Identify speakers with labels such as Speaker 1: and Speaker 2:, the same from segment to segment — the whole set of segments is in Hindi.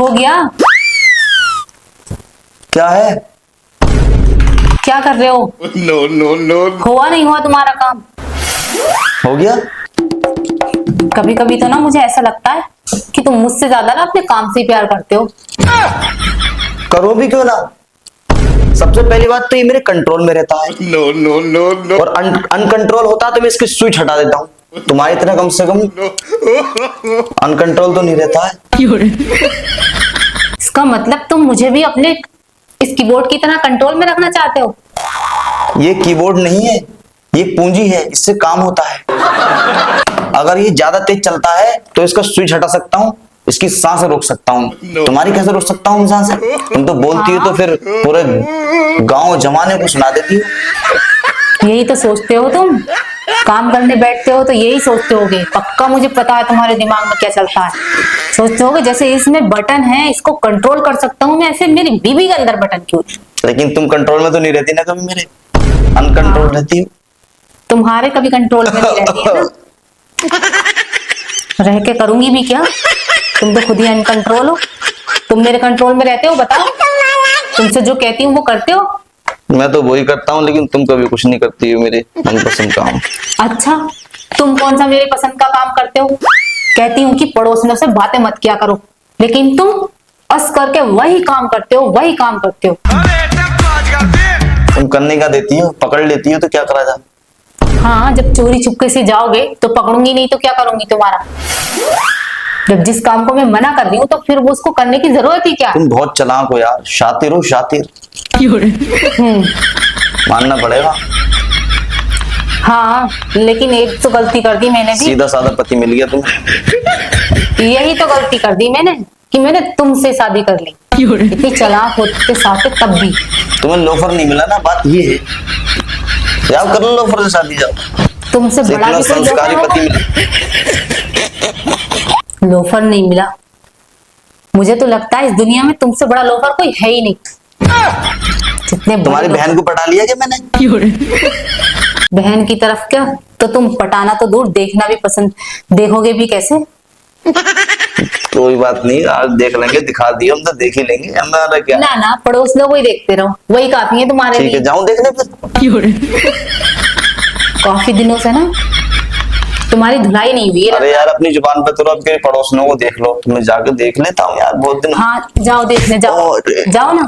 Speaker 1: हो गया?
Speaker 2: क्या है?
Speaker 1: क्या कर रहे हो?
Speaker 3: No no no.
Speaker 1: हुआ नहीं हुआ तुम्हारा काम?
Speaker 2: हो गया?
Speaker 1: कभी कभी तो ना मुझे ऐसा लगता है कि तुम मुझसे ज्यादा ना अपने काम से ही प्यार करते हो।
Speaker 2: करो भी क्यों ना। सबसे पहली बात तो ये मेरे कंट्रोल में रहता है।
Speaker 3: No no no no.
Speaker 2: और अनकंट्रोल होता तो मैं इसकी स्विच हटा देता हूँ। तुम्हारी इतना कम से कम अनकंट्रोल तो नहीं रहता है।
Speaker 1: इसका मतलब तुम मुझे भी अपने इस कीबोर्ड की तरह कंट्रोल में रखना चाहते हो?
Speaker 2: ये कीबोर्ड नहीं है, ये पूंजी है, इससे काम होता है। अगर ये ज्यादा तेज चलता है तो इसका स्विच हटा सकता हूँ, इसकी सांसें रोक सकता हूँ। तुम्हारी कैसे रोक सकता हूँ सांसें? तुम तो बोलती हो तो फिर पूरे गांव जमाने को सुना देती हो।
Speaker 1: यही तो सोचते हो तुम। काम करने बैठते हो तो यही सोचते होगे। पक्का मुझे पता है तुम्हारे दिमाग में क्या चलता है। सोचते होगे जैसे इसमें बटन है, इसको कंट्रोल कर सकता हूँ मैं, ऐसे मेरी बीवी के अंदर बटन क्यों?
Speaker 2: लेकिन तुम कंट्रोल में तो नहीं रहती ना कभी मेरे, अनकंट्रोल रहती हो।
Speaker 1: तुम्हारे कभी कंट्रोल में नहीं रहती है ना। रह के करूंगी भी क्या? तुम तो खुद ही अनकंट्रोल हो। तुम मेरे कंट्रोल में रहते हो? बताओ, तुमसे जो कहती हूँ वो करते हो?
Speaker 2: मैं तो वही करता हूँ, लेकिन तुम कभी कुछ नहीं करती हो मेरे मनपसंद काम।
Speaker 1: अच्छा, तुम कौन सा मेरे पसंद का काम करते हो? कहती हूँ कि पड़ोसियों से बातें मत किया करो, लेकिन तुम बस करके वही काम करते हो, वही काम करते हो।
Speaker 2: तुम करने का देती हो, पकड़ लेती हो तो क्या करा जाए।
Speaker 1: हाँ, जब चोरी चुपके से जाओगे तो पकड़ूंगी नहीं तो क्या करूंगी तुम्हारा? जब जिस काम को मैं मना कर रही हूँ तो फिर वो उसको करने की जरूरत ही क्या?
Speaker 2: तुम बहुत चालाक हो यार, शातिर हो शातिर। मानना पड़ेगा।
Speaker 1: हाँ, लेकिन एक तो गलती कर दी मैंने भी।
Speaker 2: सीधा साधा पति मिल गया तुम्हें।
Speaker 1: यही तो गलती कर दी मैंने कि मैंने तुमसे शादी कर ली। इतनी चालाक होते साथ तब भी।
Speaker 2: तुम्हें लोफर नहीं मिला ना, बात ये है। जाओ कर लो लोफर से शादी, जाओ।
Speaker 1: तुमसे बड़ा
Speaker 2: इतना
Speaker 1: भी कोई
Speaker 2: संस्कारी
Speaker 1: लोफर
Speaker 2: पति
Speaker 1: होगा? लोफर नहीं मिला। मुझे तो लगता है इस दुनिया में तुमसे बड़ा लोफर कोई है ही नहीं। जितने
Speaker 2: तुम्हारी बहन को पटा लिया क्या मैंने?
Speaker 1: बहन की तरफ क्या, तो तुम पटाना तो दूर, देखना भी पसंद, देखोगे भी कैसे?
Speaker 2: कोई बात नहीं, आज देख लेंगे, दिखा दियो, हम तो देख ही लेंगे, हमारा क्या।
Speaker 1: ना ना, पड़ोस लोग वही देखते रहो, वही काफी है तुम्हारे
Speaker 2: ठीक है,
Speaker 1: लिए।
Speaker 2: जाऊं देखने फिर।
Speaker 1: काफी दिनों से ना तुम्हारी धुलाई नहीं हुई है।
Speaker 2: अरे यार, अपनी जुबान पे तो आपके पड़ोसियों को देख लो, तुम्हें जाके देख लेता हूँ यार, बहुत दिन।
Speaker 1: हाँ, जाओ देखने जाओ। जाओ ना,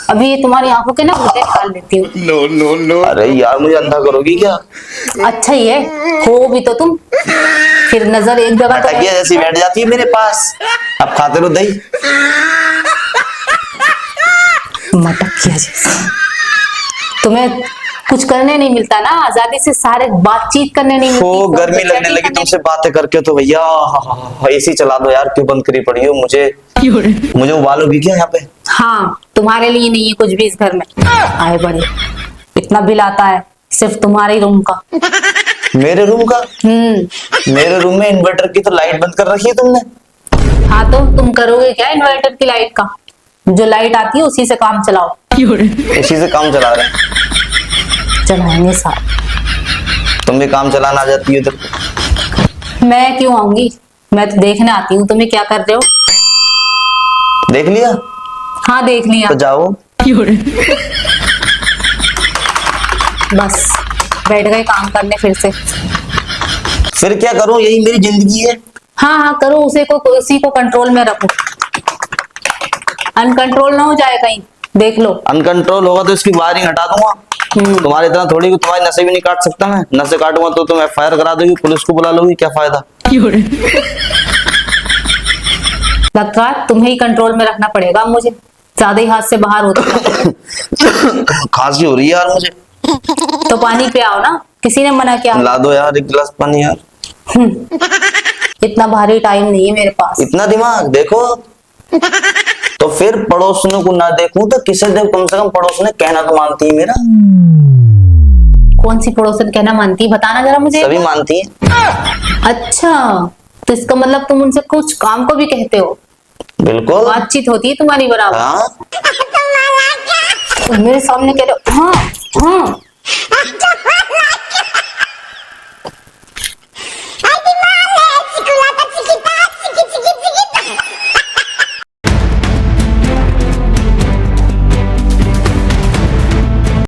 Speaker 1: अभी ये तुम्हारी आंखों के ना घुटे निकाल लेती हूँ।
Speaker 3: No no no.
Speaker 2: अरे यार, मुझे अंधा करोगी क्या?
Speaker 1: अच्छा ही है, हो भी तो तुम। फिर नजर एक जगह तो
Speaker 2: टकिया जैसी बैठ जाती है मेरे पास। अब खाते रहो दही।
Speaker 1: मटकिया जैसी। तुम्हें कुछ करने नहीं मिलता ना, आजादी से सारे बातचीत करने नहीं मिलती।
Speaker 2: तो गर्मी लगने लगी तुमसे बातें करके तो भैया, एसी चला दो यार, क्यों बंद करी पड़ी हो? मुझे उबालोगी क्या यहाँ पे?
Speaker 1: हाँ, तुम्हारे लिए नहीं है कुछ भी इस घर में। आए बड़े, इतना बिल आता है सिर्फ तुम्हारे रूम का।
Speaker 2: मेरे रूम का? मेरे रूम में इन्वर्टर की तो लाइट बंद कर रखी है तुमने।
Speaker 1: हाँ, तो तुम करोगे क्या इन्वर्टर की लाइट का? जो लाइट आती है उसी से काम चलाओ।
Speaker 2: इसी से काम चला रहे हैं।
Speaker 1: चलाएंगे साथ।
Speaker 2: तुम भी काम चलाना आ जाती है इधर।
Speaker 1: मैं क्यों आऊंगी? मैं तो देखने आती हूँ तुम्हें क्या कर रहे हो।
Speaker 2: देख लिया?
Speaker 1: हाँ, देख लिया।
Speaker 2: तो जाओ।
Speaker 1: बस बैठ गए काम करने फिर से।
Speaker 2: फिर क्या करूं, यही मेरी जिंदगी है।
Speaker 1: हाँ हाँ, करो, उसी को कंट्रोल में रखो। अनकंट्रोल ना हो जाए कहीं, देख लो।
Speaker 2: अनकंट्रोल होगा तो इसकी वायरिंग हटा दूंगा। तुम्हारे इतना थोड़ी कि तुम्हारी नसें भी नहीं काट सकता मैं। नसें काटूंगा तो तुम FIR करा दोगी, पुलिस को बुला लोगी, क्या फायदा?
Speaker 1: लगता है तुम्हें ही कंट्रोल में रखना पड़ेगा मुझे, ज्यादा ही हाथ से बाहर होता है।
Speaker 2: खांसी हो रही है यार मुझे।
Speaker 1: तो पानी पे आओ ना, किसी ने मना किया?
Speaker 2: ला दो यार एक गिलास पानी यार।
Speaker 1: इतना भारी टाइम नहीं है मेरे पास।
Speaker 2: इतना दिमाग देखो। तो फिर पड़ोसियों को ना देखूं तो किसे देख? कम से कम पड़ोसियों कहना तो मानती है मेरा।
Speaker 1: कौन सी पड़ोसन कहना मानती है, बताना जरा मुझे।
Speaker 2: सभी मानती है।
Speaker 1: अच्छा, तो इसका मतलब तुम उनसे कुछ काम को भी कहते हो?
Speaker 2: बिल्कुल,
Speaker 1: बातचीत होती है तुम्हारी बराबर।
Speaker 2: हाँ।
Speaker 1: मेरे सामने कह रहे हो हाँ हाँ।